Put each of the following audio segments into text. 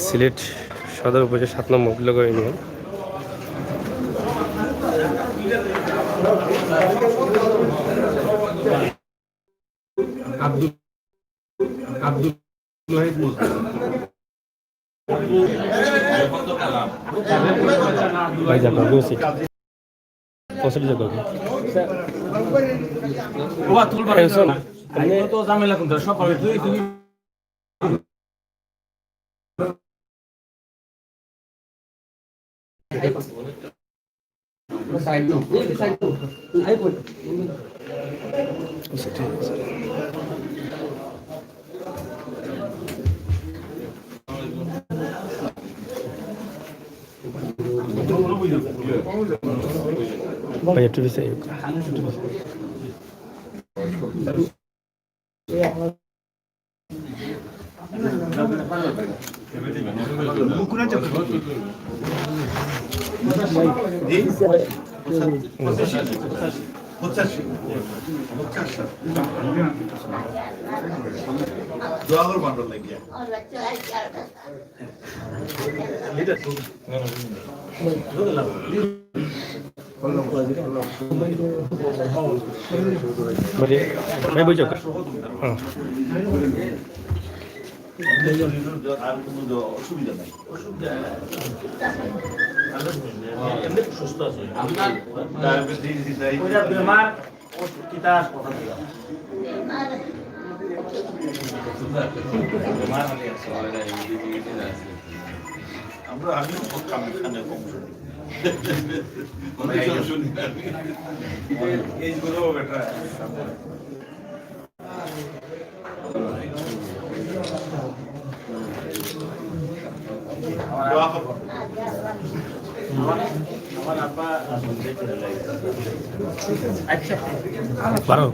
সিলেট সদর উপজেলা 7 নং মগলগড় ইউনিয়ন। আব্দুল ভাই যাবো পৌঁছে যাবো তো ঝামেলা কোনটা সকালে তুমি ভাই একটু বেশি ভাই বুঝো হ্যাঁ আর কোনো অসুবিধা নাই সুস্থ আছে আপনার ডায়াবেটিস বেমার কিতাব কথা দিলাম আমরা আগে খানে কম শুনি এইগুলো বেটার বারো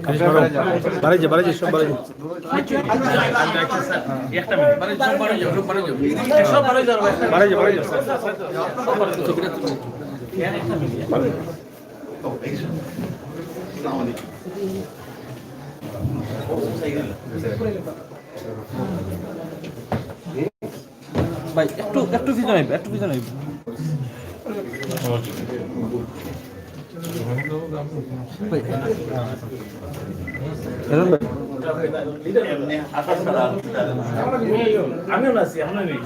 বাড়ি যে সব বাড়ি ভাই একটু পিছনে আমিও আছি আমরা নেই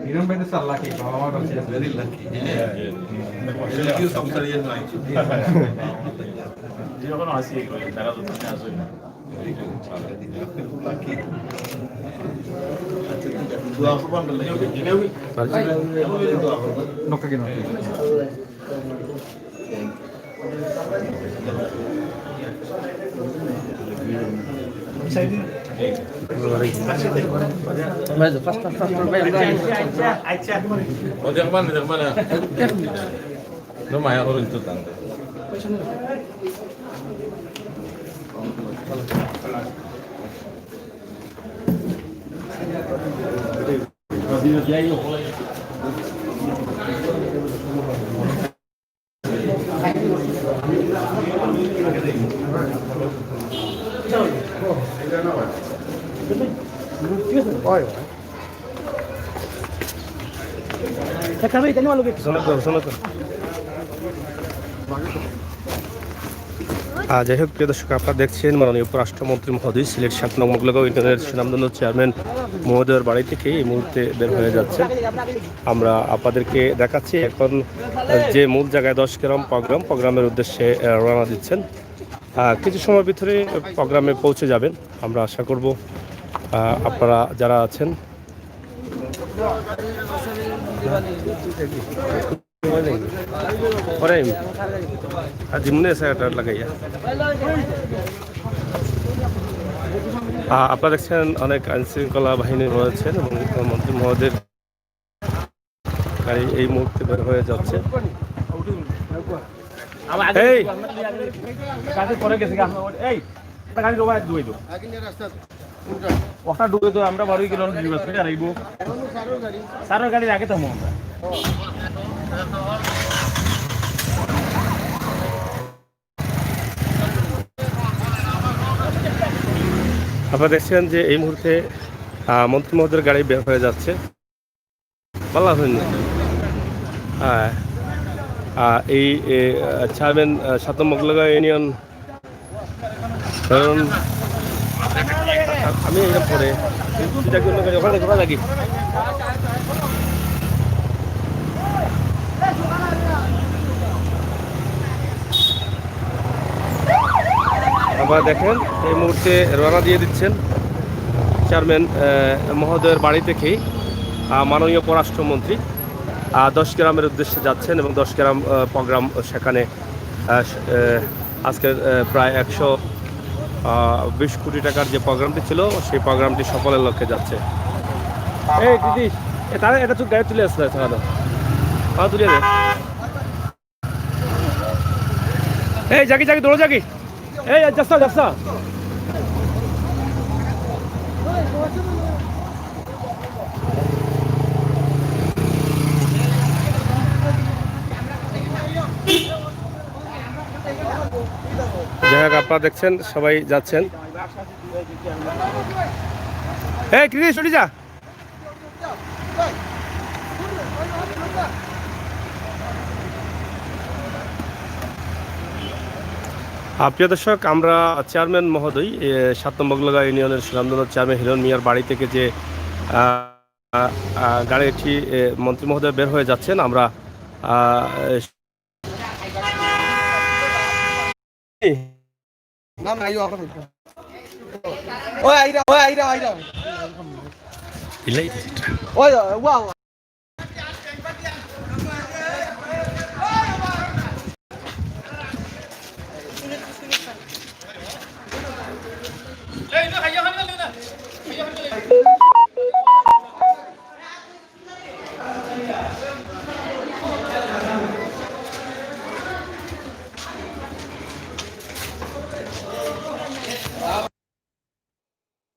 হিরণ ভাই তো 4 লাখ বাবা কাছে ভেরি লাকি যদিও সংসারে নাই যখন আসি তারা তো তুমি আসবে না লাকি দোয়া করবেন নকা কেন no maya orang itu tante যাই হোক প্রিয় দর্শক, আপনারা দেখছেন মাননীয় উপরাষ্ট্রমন্ত্রী মহোদয় সিলেট 7 নং মগলগাঁও ইউনিয়নের সুনামধন্য চেয়ারম্যান মহোদয়ের বাড়ি থেকে এই মুহূর্তে বের হয়ে যাচ্ছেন। আমরা আপনাদেরকে দেখাচ্ছি এখন যে মূল জায়গায় 10 গ্রাম প্রোগ্রামের উদ্দেশ্যে রওনা দিচ্ছেন। কিছু সময়ের ভিতরে প্রোগ্রামে পৌঁছে যাবেন আমরা আশা করব। আপনারা যারা আছেন আপনারা দেখছেন অনেক আইন শৃঙ্খলা বাহিনী রয়েছেন এবং মন্ত্রী মহোদয়ের গাড়ি এই মুহূর্তে বের হয়ে যাচ্ছে। এই কাছে পরে গেছে এই একটা গাড়ি ডোবা ডুবে দো ওটা ডুবে দো আমরা 12 কিলোমিটার ডিবাস করে আইবো সারো গাড়ি আগে থামো আমরা আপনারা দেখছেন যে এই মুহূর্তে মন্ত্রী মহোদয়ের গাড়ি বের হয়ে যাচ্ছে পাল্লা হয়নি। হ্যাঁ এই চেয়ারম্যান 7 নং মোগলগাঁও ইউনিয়ন কারণ আমি এটা পরে ওখানে কোথায় থাকি আপনারা দেখেন এই মুহূর্তে রওনা দিয়ে দিচ্ছেন চেয়ারম্যান মহোদয়ের বাড়ি থেকেই মাননীয় পররাষ্ট্রমন্ত্রী 10 গ্রামের উদ্দেশ্যে যাচ্ছেন এবং 10 গ্রাম প্রোগ্রাম সেখানে আজকের প্রায় 120 কোটি টাকার যে প্রোগ্রামটি ছিল সেই প্রোগ্রামটি সফলের লক্ষ্যে যাচ্ছে। এই দিদি তারা এটা তো গাড়ি তুলে আসলে তারা তুলে দে এই জাগি জাগি দৌড়ো জাগি এই যাচ্ছা যাচ্ছা যাই হোক আপনারা দেখছেন সবাই যাচ্ছেন। এই কৃষ্ণ চলে যা প্রিয় দর্শক আমরা চেয়ারম্যান মহোদয় 7 নং মোগলগাঁও ইউনিয়নের সুনামধন্য চেয়ারম্যান হিরণ মিয়ার বাড়ি থেকে যে গাড়িটি মন্ত্রী মহোদয় বের হয়ে যাচ্ছেন আমরা